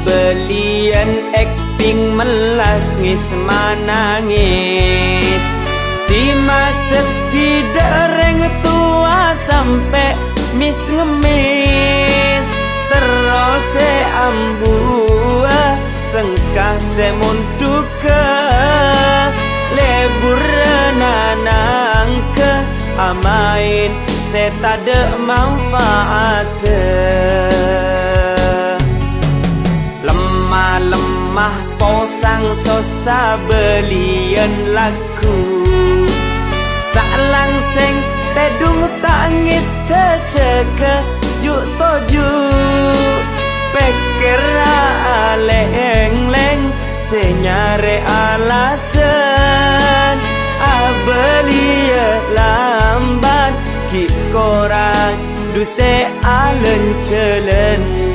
belian acting melas ngis manangis di masa dereng tua sampai mis ngemis terus ambua sengkah semunduka lebur nanang ke amain setade manfaat lemah posang sosa belian laku salang seng tedung tangit teceke juk toju pikir leng-leng senyare alasan abelia lamban ki korang duse alen celen